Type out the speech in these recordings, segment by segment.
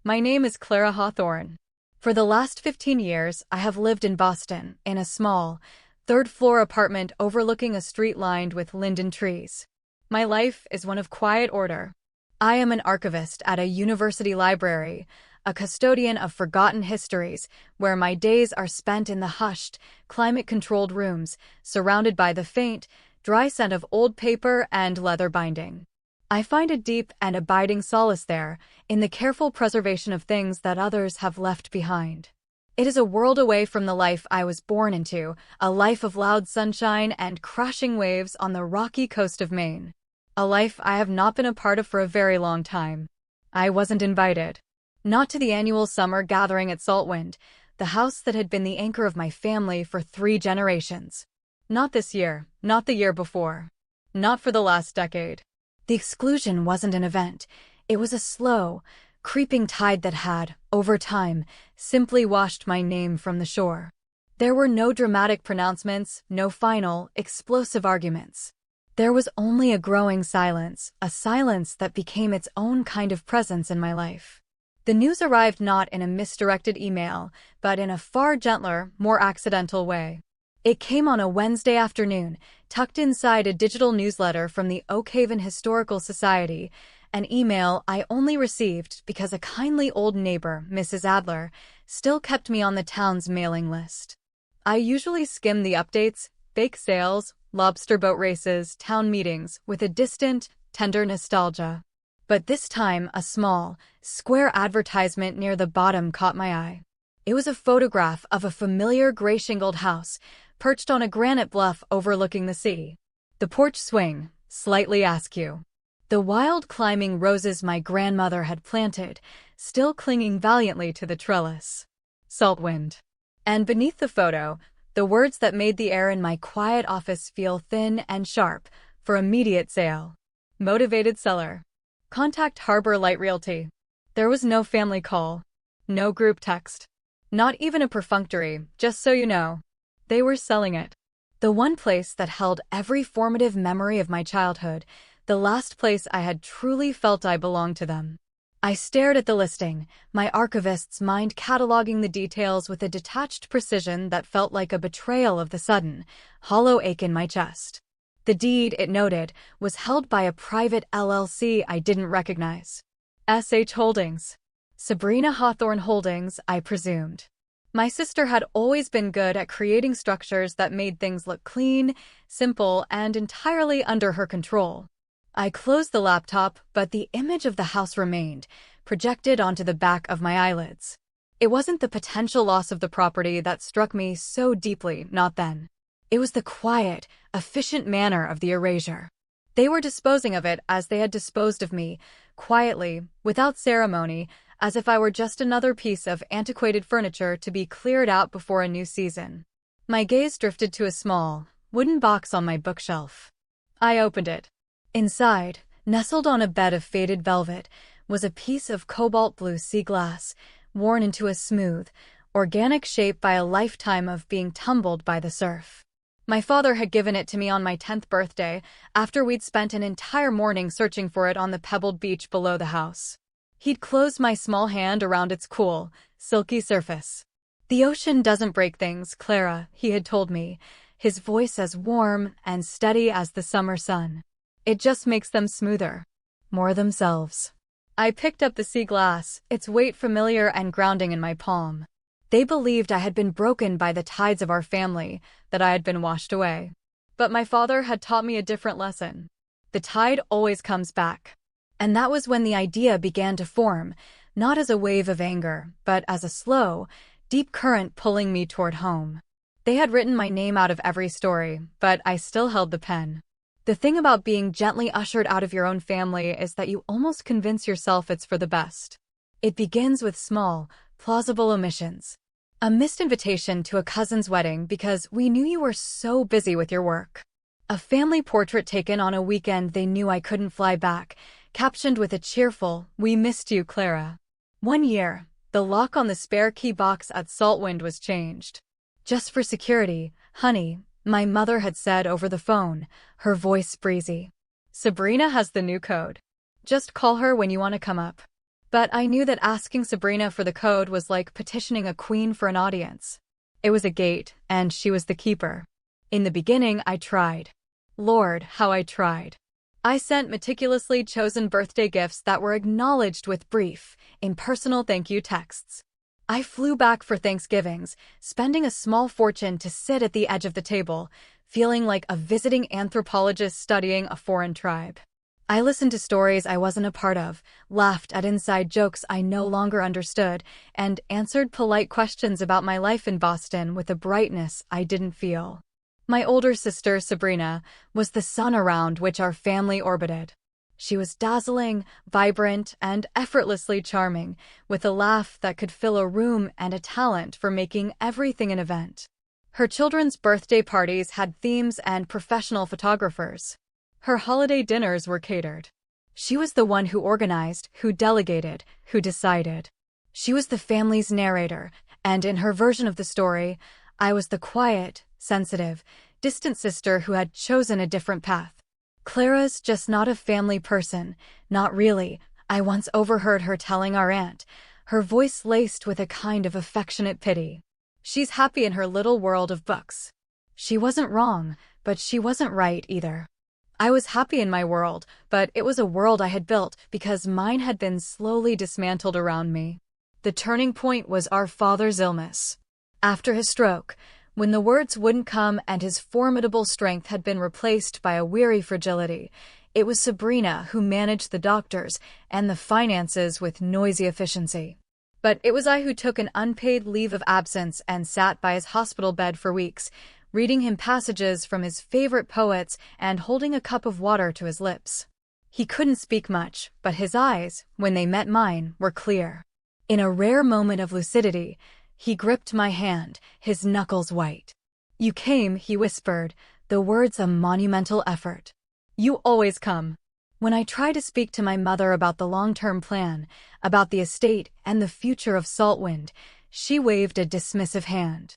My name is Clara Hawthorne. For the last 15 years, I have lived in Boston, in a small, third-floor apartment overlooking a street lined with linden trees. My life is one of quiet order. I am an archivist at a university library, a custodian of forgotten histories, where my days are spent in the hushed, climate-controlled rooms, surrounded by the faint, dry scent of old paper and leather binding. I find a deep and abiding solace there, in the careful preservation of things that others have left behind. It is a world away from the life I was born into, a life of loud sunshine and crashing waves on the rocky coast of Maine. A life I have not been a part of for a very long time. I wasn't invited. Not to the annual summer gathering at Saltwind, the house that had been the anchor of my family for 3 generations. Not this year, not the year before. Not for the last decade. The exclusion wasn't an event. It was a slow, creeping tide that had, over time, simply washed my name from the shore. There were no dramatic pronouncements, no final, explosive arguments. There was only a growing silence, a silence that became its own kind of presence in my life. The news arrived not in a misdirected email, but in a far gentler, more accidental way. It came on a Wednesday afternoon, tucked inside a digital newsletter from the Oakhaven Historical Society, an email I only received because a kindly old neighbor, Mrs. Adler, still kept me on the town's mailing list. I usually skim the updates, bake sales, lobster boat races, town meetings, with a distant, tender nostalgia. But this time, a small, square advertisement near the bottom caught my eye. It was a photograph of a familiar gray-shingled house, perched on a granite bluff overlooking the sea. The porch swing, slightly askew. The wild climbing roses my grandmother had planted, still clinging valiantly to the trellis. Saltwind. And beneath the photo, the words that made the air in my quiet office feel thin and sharp, for immediate sale. Motivated seller. Contact Harbor Light Realty. There was no family call. No group text. Not even a perfunctory, just so you know. They were selling it. The one place that held every formative memory of my childhood, the last place I had truly felt I belonged to them. I stared at the listing, my archivist's mind cataloging the details with a detached precision that felt like a betrayal of the sudden, hollow ache in my chest. The deed, it noted, was held by a private LLC I didn't recognize. SH Holdings. Sabrina Hawthorne Holdings, I presumed. My sister had always been good at creating structures that made things look clean, simple, and entirely under her control. I closed the laptop, but the image of the house remained, projected onto the back of my eyelids. It wasn't the potential loss of the property that struck me so deeply, not then. It was the quiet, efficient manner of the erasure. They were disposing of it as they had disposed of me, quietly, without ceremony, as if I were just another piece of antiquated furniture to be cleared out before a new season. My gaze drifted to a small, wooden box on my bookshelf. I opened it. Inside, nestled on a bed of faded velvet, was a piece of cobalt blue sea glass, worn into a smooth, organic shape by a lifetime of being tumbled by the surf. My father had given it to me on my 10th birthday, after we'd spent an entire morning searching for it on the pebbled beach below the house. He'd closed my small hand around its cool, silky surface. "The ocean doesn't break things, Clara," he had told me, his voice as warm and steady as the summer sun. "It just makes them smoother. More themselves." I picked up the sea glass, its weight familiar and grounding in my palm. They believed I had been broken by the tides of our family, that I had been washed away. But my father had taught me a different lesson. The tide always comes back. And that was when the idea began to form, not as a wave of anger, but as a slow, deep current pulling me toward home. They had written my name out of every story, but I still held the pen. The thing about being gently ushered out of your own family is that you almost convince yourself it's for the best. It begins with small, plausible omissions. A missed invitation to a cousin's wedding because we knew you were so busy with your work. A family portrait taken on a weekend they knew I couldn't fly back, captioned with a cheerful, "We missed you, Clara." One year, the lock on the spare key box at Saltwind was changed. "Just for security, honey," my mother had said over the phone, her voice breezy. "Sabrina has the new code. Just call her when you want to come up." But I knew that asking Sabrina for the code was like petitioning a queen for an audience. It was a gate, and she was the keeper. In the beginning, I tried. Lord, how I tried. I sent meticulously chosen birthday gifts that were acknowledged with brief, impersonal thank you texts. I flew back for Thanksgivings, spending a small fortune to sit at the edge of the table, feeling like a visiting anthropologist studying a foreign tribe. I listened to stories I wasn't a part of, laughed at inside jokes I no longer understood, and answered polite questions about my life in Boston with a brightness I didn't feel. My older sister, Sabrina, was the sun around which our family orbited. She was dazzling, vibrant, and effortlessly charming, with a laugh that could fill a room and a talent for making everything an event. Her children's birthday parties had themes and professional photographers. Her holiday dinners were catered. She was the one who organized, who delegated, who decided. She was the family's narrator, and in her version of the story, I was the quiet, sensitive, distant sister who had chosen a different path. Clara's just not a family person, not really, I once overheard her telling our aunt, her voice laced with a kind of affectionate pity. She's happy in her little world of books. She wasn't wrong, but she wasn't right either. I was happy in my world, but it was a world I had built because mine had been slowly dismantled around me. The turning point was our father's illness. After his stroke, when the words wouldn't come and his formidable strength had been replaced by a weary fragility, it was Sabrina who managed the doctors and the finances with noisy efficiency. But it was I who took an unpaid leave of absence and sat by his hospital bed for weeks, reading him passages from his favorite poets and holding a cup of water to his lips. He couldn't speak much, but his eyes, when they met mine, were clear. In a rare moment of lucidity, he gripped my hand, his knuckles white. "You came," he whispered, the words a monumental effort. "You always come." When I tried to speak to my mother about the long-term plan, about the estate and the future of Saltwind, she waved a dismissive hand.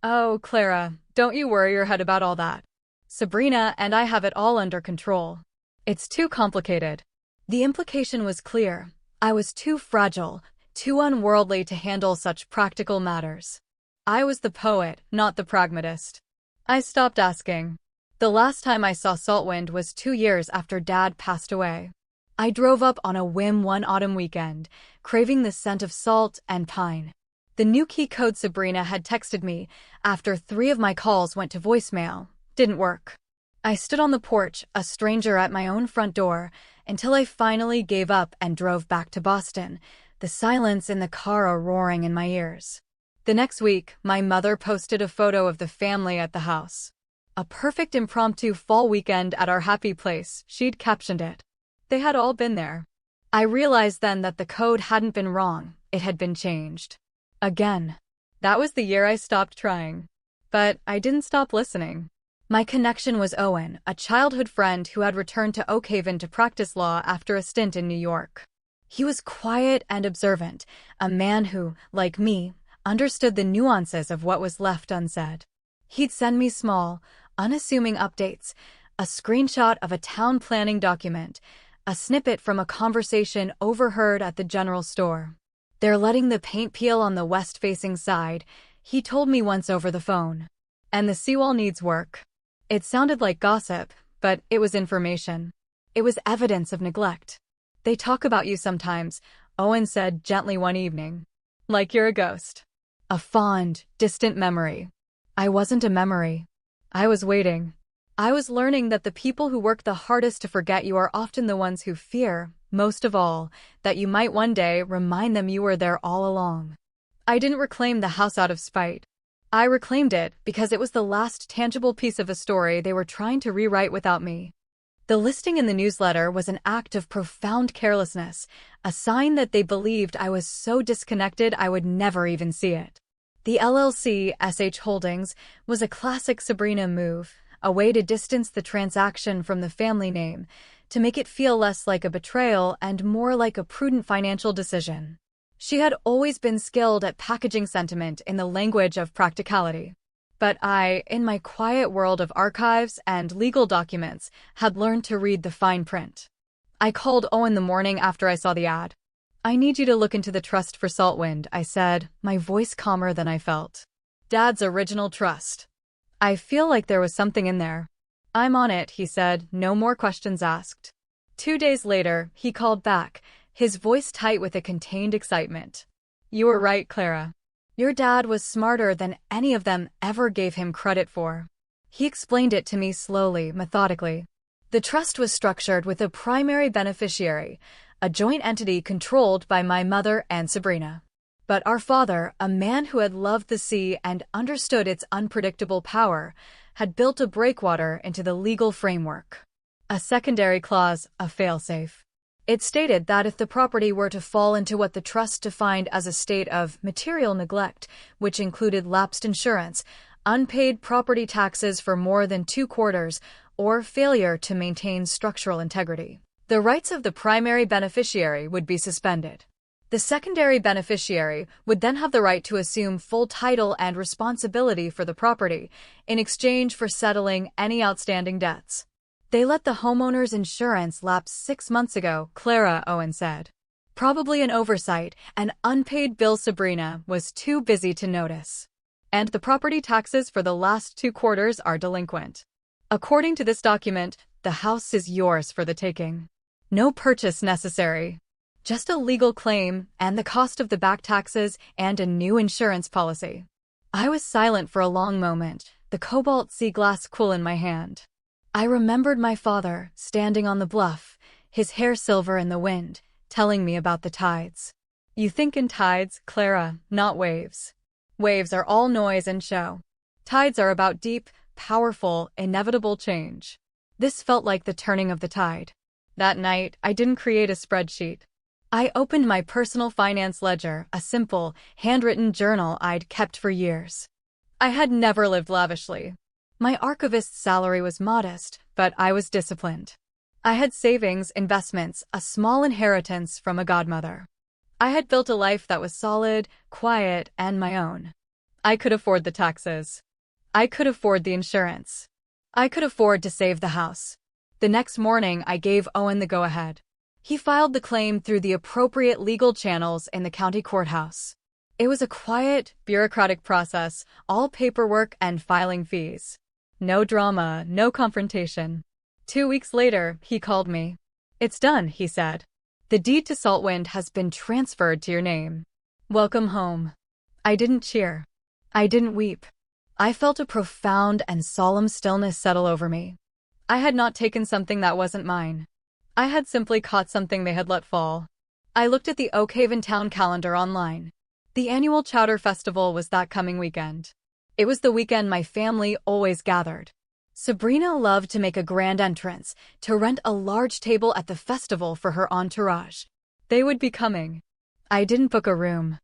"Oh, Clara, don't you worry your head about all that. Sabrina and I have it all under control. It's too complicated." The implication was clear. I was too fragile, too unworldly to handle such practical matters. I was the poet, not the pragmatist. I stopped asking. The last time I saw Saltwind was 2 years after Dad passed away. I drove up on a whim one autumn weekend, craving the scent of salt and pine. The new key code Sabrina had texted me, after 3 of my calls went to voicemail, didn't work. I stood on the porch, a stranger at my own front door, until I finally gave up and drove back to Boston, the silence in the car a roaring in my ears. The next week, my mother posted a photo of the family at the house. "A perfect impromptu fall weekend at our happy place," she'd captioned it. They had all been there. I realized then that the code hadn't been wrong, it had been changed. Again. That was the year I stopped trying. But I didn't stop listening. My connection was Owen, a childhood friend who had returned to Oakhaven to practice law after a stint in New York. He was quiet and observant, a man who, like me, understood the nuances of what was left unsaid. He'd send me small, unassuming updates, a screenshot of a town planning document, a snippet from a conversation overheard at the general store. "They're letting the paint peel on the west-facing side," he told me once over the phone. "And the seawall needs work." It sounded like gossip, but it was information. It was evidence of neglect. "They talk about you sometimes," Owen said gently one evening. "Like you're a ghost." A fond, distant memory. I wasn't a memory. I was waiting. I was learning that the people who work the hardest to forget you are often the ones who fear, most of all, that you might one day remind them you were there all along. I didn't reclaim the house out of spite. I reclaimed it because it was the last tangible piece of a story they were trying to rewrite without me. The listing in the newsletter was an act of profound carelessness, a sign that they believed I was so disconnected I would never even see it. The LLC, SH Holdings, was a classic Sabrina move, a way to distance the transaction from the family name, to make it feel less like a betrayal and more like a prudent financial decision. She had always been skilled at packaging sentiment in the language of practicality. But I, in my quiet world of archives and legal documents, had learned to read the fine print. I called Owen the morning after I saw the ad. I need you to look into the trust for Saltwind, I said, my voice calmer than I felt. Dad's original trust. I feel like there was something in there. I'm on it, he said, no more questions asked. 2 days later, he called back, his voice tight with a contained excitement. You were right, Clara. Your dad was smarter than any of them ever gave him credit for. He explained it to me slowly, methodically. The trust was structured with a primary beneficiary, a joint entity controlled by my mother and Sabrina. But our father, a man who had loved the sea and understood its unpredictable power, had built a breakwater into the legal framework. A secondary clause, a failsafe. It stated that if the property were to fall into what the trust defined as a state of material neglect, which included lapsed insurance, unpaid property taxes for more than 2 quarters, or failure to maintain structural integrity, the rights of the primary beneficiary would be suspended. The secondary beneficiary would then have the right to assume full title and responsibility for the property in exchange for settling any outstanding debts. They let the homeowner's insurance lapse 6 months ago, Clara Owen said. Probably an oversight, an unpaid bill Sabrina was too busy to notice. And the property taxes for the last 2 quarters are delinquent. According to this document, the house is yours for the taking. No purchase necessary. Just a legal claim and the cost of the back taxes and a new insurance policy. I was silent for a long moment, the cobalt sea glass cool in my hand. I remembered my father, standing on the bluff, his hair silver in the wind, telling me about the tides. You think in tides, Clara, not waves. Waves are all noise and show. Tides are about deep, powerful, inevitable change. This felt like the turning of the tide. That night, I didn't create a spreadsheet. I opened my personal finance ledger, a simple, handwritten journal I'd kept for years. I had never lived lavishly. My archivist's salary was modest, but I was disciplined. I had savings, investments, a small inheritance from a godmother. I had built a life that was solid, quiet, and my own. I could afford the taxes. I could afford the insurance. I could afford to save the house. The next morning, I gave Owen the go-ahead. He filed the claim through the appropriate legal channels in the county courthouse. It was a quiet, bureaucratic process, all paperwork and filing fees. No drama, no confrontation. 2 weeks later, he called me. It's done, he said. The deed to Saltwind has been transferred to your name. Welcome home. I didn't cheer. I didn't weep. I felt a profound and solemn stillness settle over me. I had not taken something that wasn't mine. I had simply caught something they had let fall. I looked at the Oakhaven town calendar online. The annual Chowder Festival was that coming weekend. It was the weekend my family always gathered. Sabrina loved to make a grand entrance, to rent a large table at the festival for her entourage. They would be coming. I didn't book a room.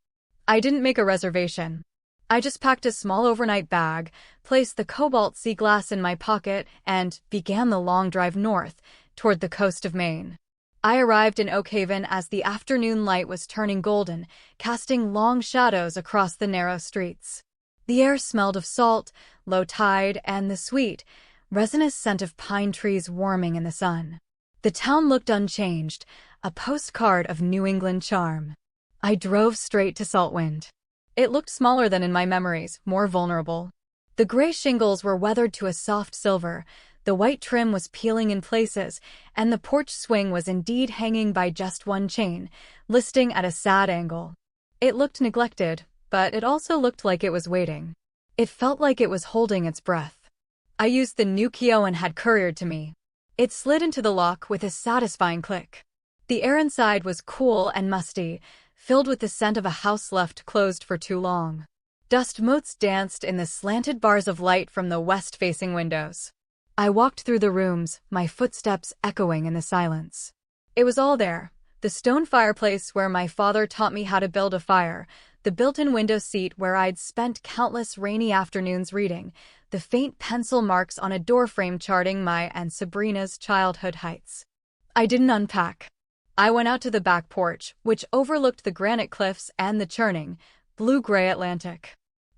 I didn't make a reservation. I just packed a small overnight bag, placed the cobalt sea glass in my pocket, and began the long drive north, toward the coast of Maine. I arrived in Oakhaven as the afternoon light was turning golden, casting long shadows across the narrow streets. The air smelled of salt, low tide, and the sweet, resinous scent of pine trees warming in the sun. The town looked unchanged, a postcard of New England charm. I drove straight to Saltwind. It looked smaller than in my memories, more vulnerable. The gray shingles were weathered to a soft silver, the white trim was peeling in places, and the porch swing was indeed hanging by just one chain, listing at a sad angle. It looked neglected, but it also looked like it was waiting. It felt like it was holding its breath. I used the new key Owen had couriered to me. It slid into the lock with a satisfying click. The air inside was cool and musty, filled with the scent of a house left closed for too long. Dust motes danced in the slanted bars of light from the west-facing windows. I walked through the rooms, my footsteps echoing in the silence. It was all there. The stone fireplace where my father taught me how to build a fire, the built-in window seat where I'd spent countless rainy afternoons reading, the faint pencil marks on a doorframe charting my and Sabrina's childhood heights. I didn't unpack. I went out to the back porch, which overlooked the granite cliffs and the churning, blue-gray Atlantic.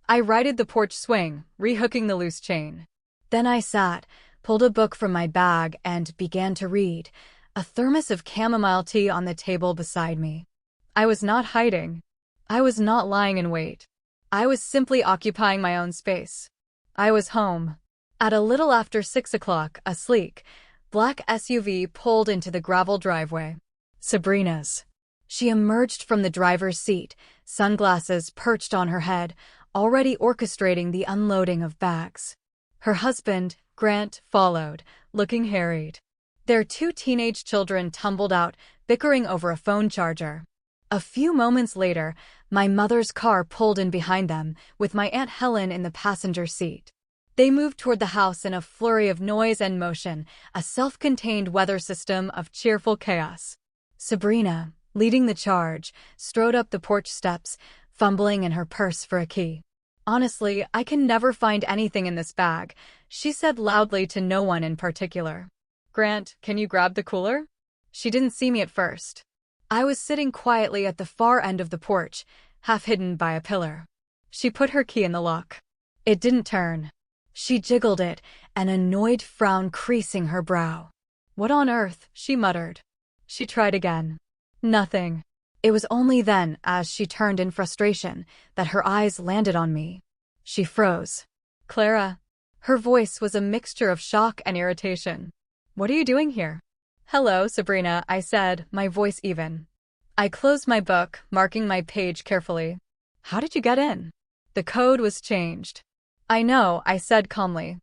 I righted the porch swing, rehooking the loose chain. Then I sat, pulled a book from my bag, and began to read, a thermos of chamomile tea on the table beside me. I was not hiding. I was not lying in wait. I was simply occupying my own space. I was home. At a little after 6 o'clock, a sleek, black SUV pulled into the gravel driveway. Sabrina's. She emerged from the driver's seat, sunglasses perched on her head, already orchestrating the unloading of bags. Her husband, Grant, followed, looking harried. Their 2 teenage children tumbled out, bickering over a phone charger. A few moments later, my mother's car pulled in behind them, with my Aunt Helen in the passenger seat. They moved toward the house in a flurry of noise and motion, a self-contained weather system of cheerful chaos. Sabrina, leading the charge, strode up the porch steps, fumbling in her purse for a key. "Honestly, I can never find anything in this bag," she said loudly to no one in particular. "Grant, can you grab the cooler?" She didn't see me at first. I was sitting quietly at the far end of the porch, half hidden by a pillar. She put her key in the lock. It didn't turn. She jiggled it, an annoyed frown creasing her brow. "What on earth?" she muttered. She tried again. Nothing. It was only then, as she turned in frustration, that her eyes landed on me. She froze. "Clara." Her voice was a mixture of shock and irritation. "What are you doing here?" "Hello, Sabrina," I said, my voice even. I closed my book, marking my page carefully. "How did you get in?" "The code was changed." "I know," I said calmly.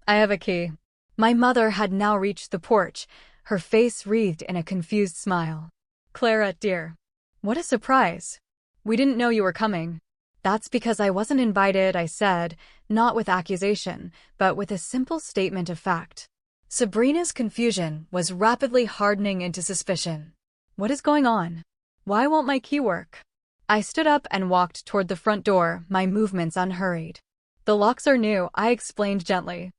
"I have a key." My mother had now reached the porch, her face wreathed in a confused smile. "Clara, dear. What a surprise. We didn't know you were coming." "That's because I wasn't invited," I said, not with accusation, but with a simple statement of fact. Sabrina's confusion was rapidly hardening into suspicion. "What is going on? Why won't my key work?" I stood up and walked toward the front door, my movements unhurried. "The locks are new," I explained gently.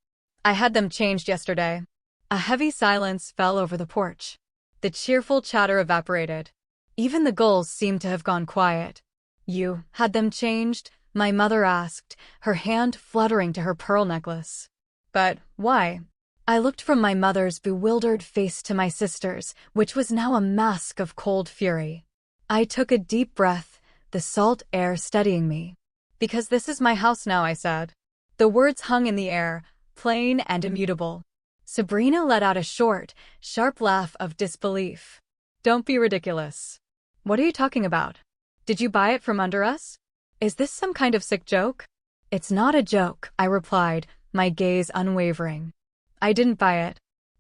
"I had them changed yesterday." A heavy silence fell over the porch. The cheerful chatter evaporated. Even the gulls seemed to have gone quiet. "You had them changed?" my mother asked, her hand fluttering to her pearl necklace. "But why?" I looked from my mother's bewildered face to my sister's, which was now a mask of cold fury. I took a deep breath, the salt air steadying me. "Because this is my house now," I said. The words hung in the air, plain and immutable. Sabrina let out a short, sharp laugh of disbelief. "Don't be ridiculous." "What are you talking about? Did you buy it from under us? Is this some kind of sick joke?" "It's not a joke," I replied, my gaze unwavering. "I didn't buy it.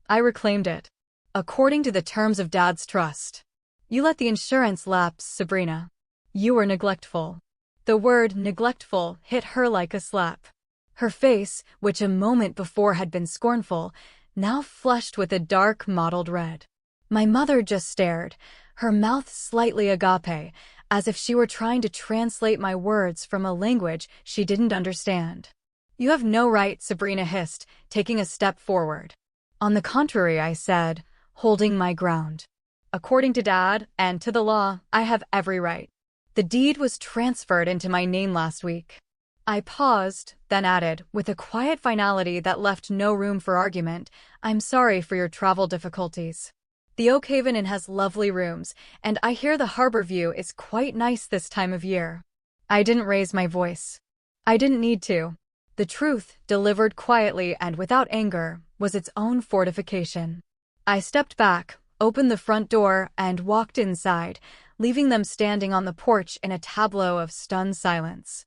I reclaimed it. According to the terms of Dad's trust." "You let the insurance lapse, Sabrina. You were neglectful." The word neglectful hit her like a slap. Her face, which a moment before had been scornful, now flushed with a dark mottled red. My mother just stared, her mouth slightly agape, as if she were trying to translate my words from a language she didn't understand. "You have no right," Sabrina hissed, taking a step forward. "On the contrary," I said, holding my ground. "According to Dad, and to the law, I have every right. The deed was transferred into my name last week." I paused, then added, with a quiet finality that left no room for argument, "I'm sorry for your travel difficulties. The Oak Haven Inn has lovely rooms, and I hear the harbor view is quite nice this time of year." I didn't raise my voice. I didn't need to. The truth, delivered quietly and without anger, was its own fortification. I stepped back, opened the front door, and walked inside, leaving them standing on the porch in a tableau of stunned silence.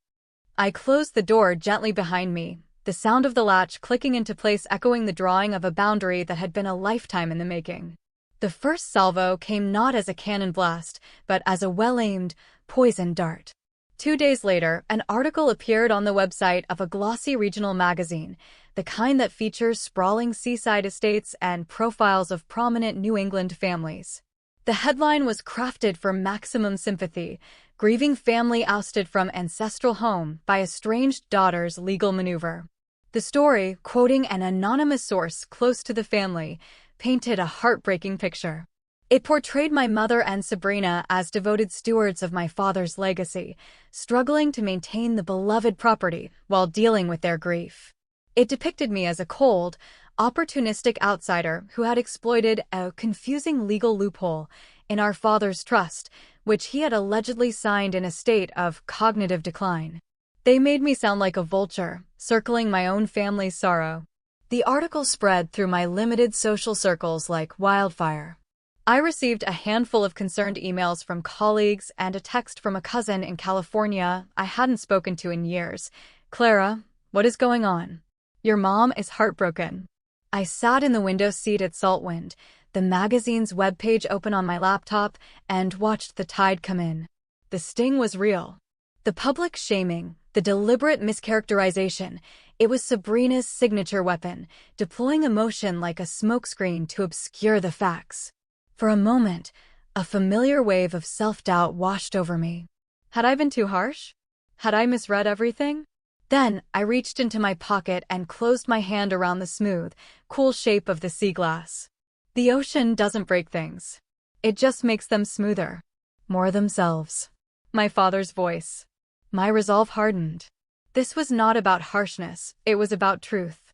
I closed the door gently behind me, the sound of the latch clicking into place echoing the drawing of a boundary that had been a lifetime in the making. The first salvo came not as a cannon blast, but as a well-aimed, poisoned dart. 2 days later, an article appeared on the website of a glossy regional magazine, the kind that features sprawling seaside estates and profiles of prominent New England families. The headline was crafted for maximum sympathy: "Grieving family ousted from ancestral home by estranged daughter's legal maneuver." The story, quoting an anonymous source close to the family, painted a heartbreaking picture. It portrayed my mother and Sabrina as devoted stewards of my father's legacy, struggling to maintain the beloved property while dealing with their grief. It depicted me as a cold, opportunistic outsider who had exploited a confusing legal loophole, in our father's trust, which he had allegedly signed in a state of cognitive decline. They made me sound like a vulture, circling my own family's sorrow. The article spread through my limited social circles like wildfire. I received a handful of concerned emails from colleagues and a text from a cousin in California I hadn't spoken to in years. "Clara, what is going on? Your mom is heartbroken." I sat in the window seat at Saltwind, the magazine's webpage open on my laptop, and watched the tide come in. The sting was real. The public shaming, the deliberate mischaracterization, it was Sabrina's signature weapon, deploying emotion like a smokescreen to obscure the facts. For a moment, a familiar wave of self-doubt washed over me. Had I been too harsh? Had I misread everything? Then I reached into my pocket and closed my hand around the smooth, cool shape of the sea glass. The ocean doesn't break things. It just makes them smoother. More themselves. My father's voice. My resolve hardened. This was not about harshness, it was about truth.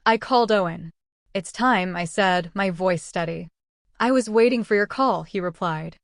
I called Owen. "It's time," I said, my voice steady. "I was waiting for your call," he replied.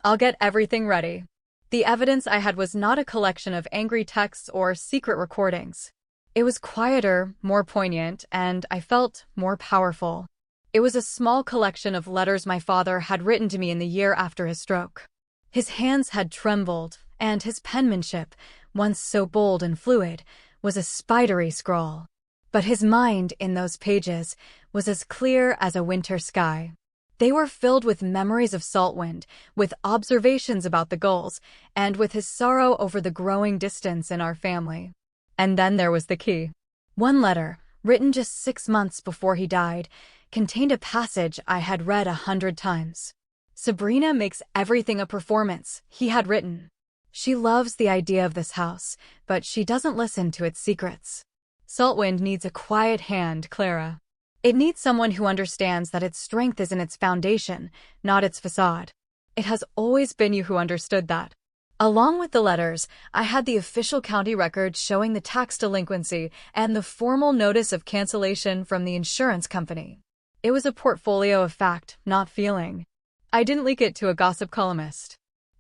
"I'll get everything ready." The evidence I had was not a collection of angry texts or secret recordings. It was quieter, more poignant, and I felt more powerful. It was a small collection of letters my father had written to me in the year after his stroke. His hands had trembled, and his penmanship, once so bold and fluid, was a spidery scrawl. But his mind, in those pages, was as clear as a winter sky. They were filled with memories of Saltwind, with observations about the gulls, and with his sorrow over the growing distance in our family. And then there was the key. One letter, written just 6 months before he died, contained a passage I had read 100 times. "Sabrina makes everything a performance," he had written. "She loves the idea of this house, but she doesn't listen to its secrets. Saltwind needs a quiet hand, Clara. It needs someone who understands that its strength is in its foundation, not its facade. It has always been you who understood that." Along with the letters, I had the official county record showing the tax delinquency and the formal notice of cancellation from the insurance company. It was a portfolio of fact, not feeling. I didn't leak it to a gossip columnist.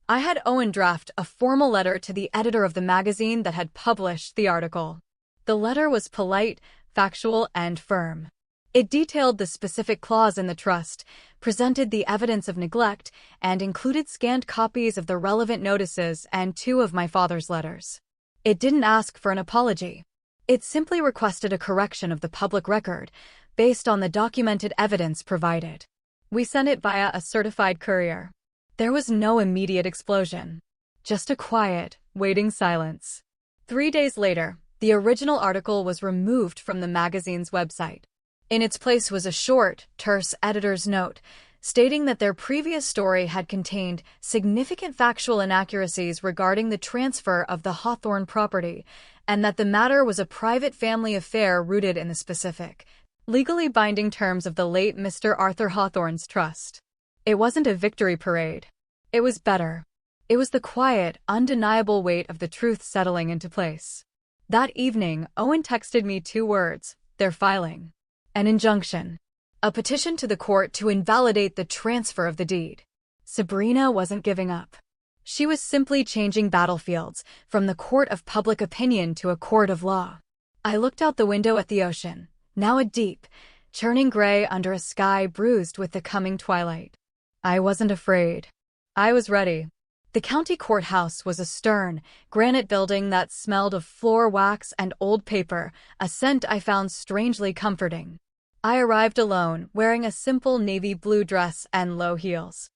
I had Owen draft a formal letter to the editor of the magazine that had published the article. The letter was polite, factual, and firm. It detailed the specific clause in the trust, presented the evidence of neglect, and included scanned copies of the relevant notices and 2 of my father's letters. It didn't ask for an apology. It simply requested a correction of the public record, based on the documented evidence provided. We sent it via a certified courier. There was no immediate explosion. Just a quiet, waiting silence. 3 days later, the original article was removed from the magazine's website. In its place was a short, terse editor's note, stating that their previous story had contained significant factual inaccuracies regarding the transfer of the Hawthorne property, and that the matter was a private family affair rooted in the specific, legally binding terms of the late Mr. Arthur Hawthorne's trust. It wasn't a victory parade. It was better. It was the quiet, undeniable weight of the truth settling into place. That evening, Owen texted me 2 words: "They're filing." An injunction. A petition to the court to invalidate the transfer of the deed. Sabrina wasn't giving up. She was simply changing battlefields, from the court of public opinion to a court of law. I looked out the window at the ocean, now a deep, churning gray under a sky bruised with the coming twilight. I wasn't afraid. I was ready. The county courthouse was a stern, granite building that smelled of floor wax and old paper, a scent I found strangely comforting. I arrived alone, wearing a simple navy blue dress and low heels.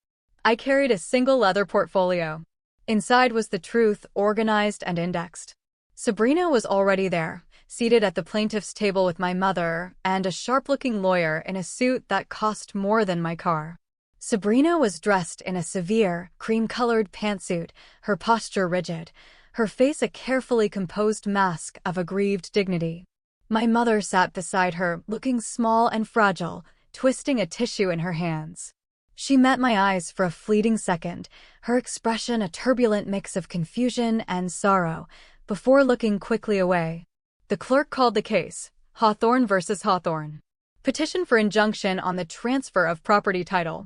I carried a single leather portfolio. Inside was the truth, organized and indexed. Sabrina was already there, seated at the plaintiff's table with my mother and a sharp-looking lawyer in a suit that cost more than my car. Sabrina was dressed in a severe, cream-colored pantsuit, her posture rigid, her face a carefully composed mask of aggrieved dignity. My mother sat beside her, looking small and fragile, twisting a tissue in her hands. She met my eyes for a fleeting second, her expression a turbulent mix of confusion and sorrow, before looking quickly away. The clerk called the case, Hawthorne versus Hawthorne. Petition for injunction on the transfer of property title.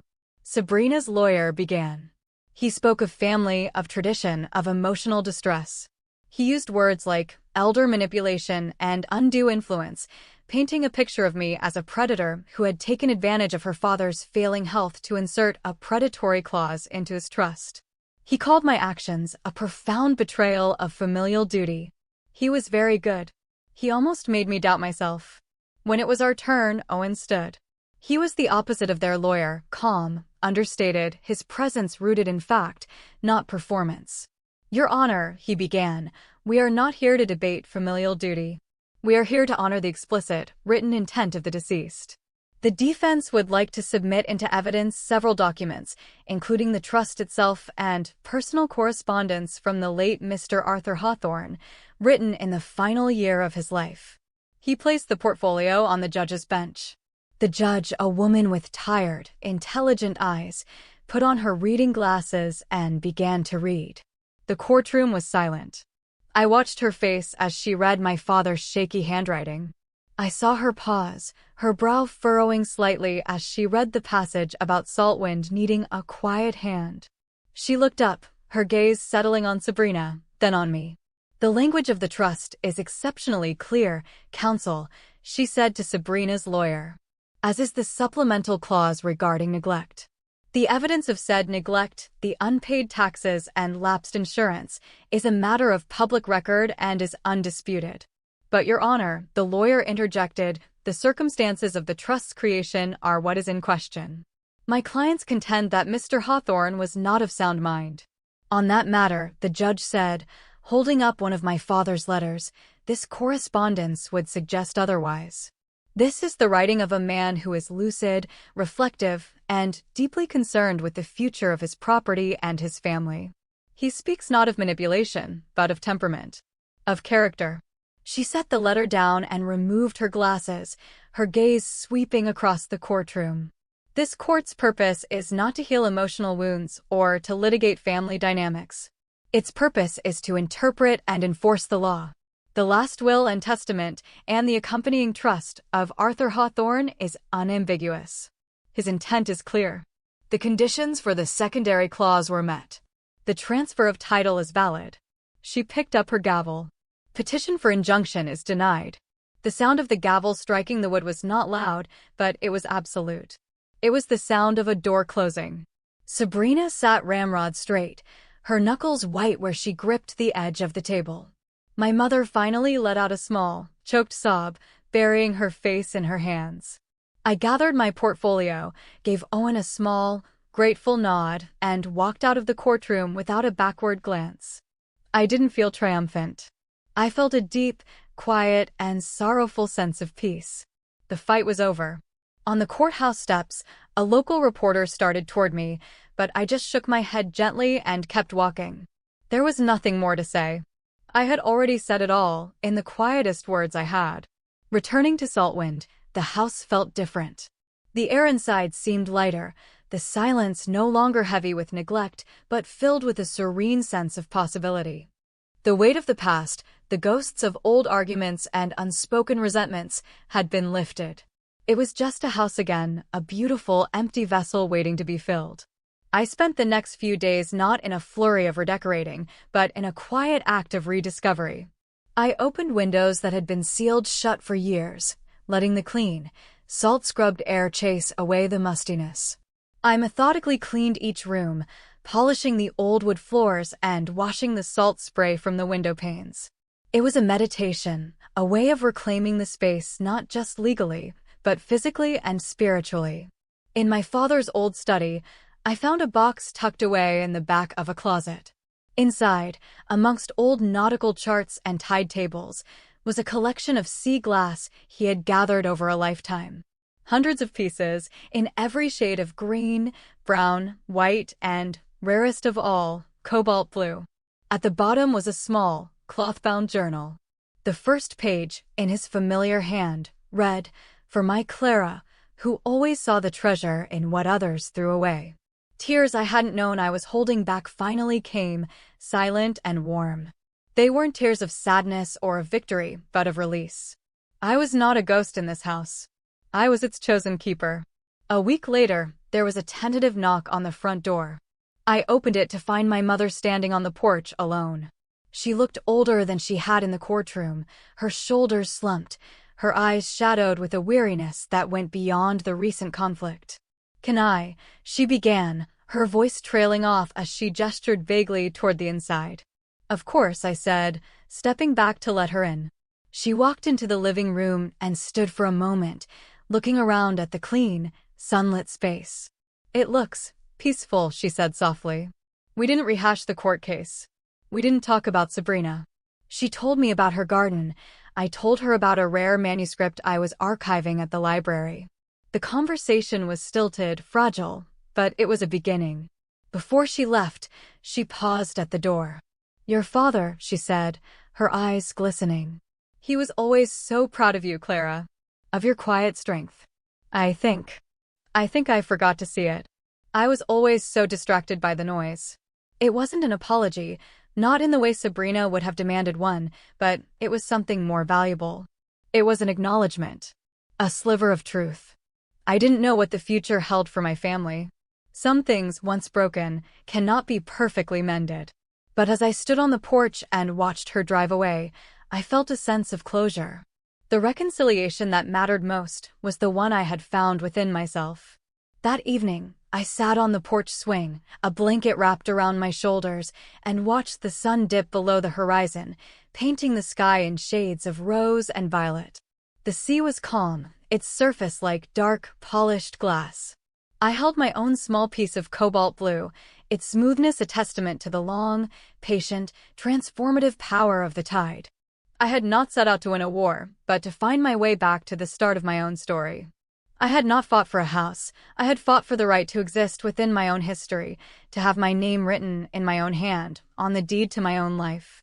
Sabrina's lawyer began. He spoke of family, of tradition, of emotional distress. He used words like elder manipulation and undue influence, painting a picture of me as a predator who had taken advantage of her father's failing health to insert a predatory clause into his trust. He called my actions a profound betrayal of familial duty. He was very good. He almost made me doubt myself. When it was our turn, Owen stood. He was the opposite of their lawyer, calm, understated, his presence rooted in fact, not performance. Your Honor, he began, we are not here to debate familial duty. We are here to honor the explicit, written intent of the deceased. The defense would like to submit into evidence several documents, including the trust itself and personal correspondence from the late Mr. Arthur Hawthorne, written in the final year of his life. He placed the portfolio on the judge's bench. The judge, a woman with tired, intelligent eyes, put on her reading glasses and began to read. The courtroom was silent. I watched her face as she read my father's shaky handwriting. I saw her pause, her brow furrowing slightly as she read the passage about Saltwind needing a quiet hand. She looked up, her gaze settling on Sabrina, then on me. The language of the trust is exceptionally clear, counsel, she said to Sabrina's lawyer. As is the supplemental clause regarding neglect. The evidence of said neglect, the unpaid taxes and lapsed insurance, is a matter of public record and is undisputed. But Your Honor, the lawyer interjected, the circumstances of the trust's creation are what is in question. My clients contend that Mr. Hawthorne was not of sound mind. On that matter, the judge said, holding up one of my father's letters, this correspondence would suggest otherwise. This is the writing of a man who is lucid, reflective, and deeply concerned with the future of his property and his family. He speaks not of manipulation, but of temperament, of character. She set the letter down and removed her glasses, her gaze sweeping across the courtroom. This court's purpose is not to heal emotional wounds or to litigate family dynamics. Its purpose is to interpret and enforce the law. The last will and testament and the accompanying trust of Arthur Hawthorne is unambiguous. His intent is clear. The conditions for the secondary clause were met. The transfer of title is valid. She picked up her gavel. Petition for injunction is denied. The sound of the gavel striking the wood was not loud, but it was absolute. It was the sound of a door closing. Sabrina sat ramrod straight, her knuckles white where she gripped the edge of the table. My mother finally let out a small, choked sob, burying her face in her hands. I gathered my portfolio, gave Owen a small, grateful nod, and walked out of the courtroom without a backward glance. I didn't feel triumphant. I felt a deep, quiet, and sorrowful sense of peace. The fight was over. On the courthouse steps, a local reporter started toward me, but I just shook my head gently and kept walking. There was nothing more to say. I had already said it all, in the quietest words I had. Returning to Saltwind, the house felt different. The air inside seemed lighter, the silence no longer heavy with neglect, but filled with a serene sense of possibility. The weight of the past, the ghosts of old arguments and unspoken resentments, had been lifted. It was just a house again, a beautiful, empty vessel waiting to be filled. I spent the next few days not in a flurry of redecorating, but in a quiet act of rediscovery. I opened windows that had been sealed shut for years, letting the clean, salt-scrubbed air chase away the mustiness. I methodically cleaned each room, polishing the old wood floors and washing the salt spray from the window panes. It was a meditation, a way of reclaiming the space not just legally, but physically and spiritually. In my father's old study, I found a box tucked away in the back of a closet. Inside, amongst old nautical charts and tide tables, was a collection of sea glass he had gathered over a lifetime. Hundreds of pieces, in every shade of green, brown, white, and, rarest of all, cobalt blue. At the bottom was a small, cloth-bound journal. The first page, in his familiar hand, read, "For my Clara, who always saw the treasure in what others threw away." Tears I hadn't known I was holding back finally came, silent and warm. They weren't tears of sadness or of victory, but of release. I was not a ghost in this house. I was its chosen keeper. A week later, There was a tentative knock on the front door. I opened it to find my mother standing on the porch alone. She looked older than she had in the courtroom, her shoulders slumped, her eyes shadowed with a weariness that went beyond the recent conflict. She began, her voice trailing off as she gestured vaguely toward the inside. Of course, I said, stepping back to let her in. She walked into the living room and stood for a moment, looking around at the clean, sunlit space. It looks peaceful, she said softly. We didn't rehash the court case. We didn't talk about Sabrina. She told me about her garden. I told her about a rare manuscript I was archiving at the library. The conversation was stilted, fragile, but it was a beginning. Before she left, she paused at the door. Your father, she said, her eyes glistening. He was always so proud of you, Clara. Of your quiet strength. I think I forgot to see it. I was always so distracted by the noise. It wasn't an apology, not in the way Sabrina would have demanded one, but it was something more valuable. It was an acknowledgement. A sliver of truth. I didn't know what the future held for my family. Some things, once broken, cannot be perfectly mended. But as I stood on the porch and watched her drive away, I felt a sense of closure. The reconciliation that mattered most was the one I had found within myself. That evening, I sat on the porch swing, a blanket wrapped around my shoulders, and watched the sun dip below the horizon, painting the sky in shades of rose and violet. The sea was calm, its surface like dark, polished glass. I held my own small piece of cobalt blue, its smoothness a testament to the long, patient, transformative power of the tide. I had not set out to win a war, but to find my way back to the start of my own story. I had not fought for a house. I had fought for the right to exist within my own history, to have my name written in my own hand, on the deed to my own life.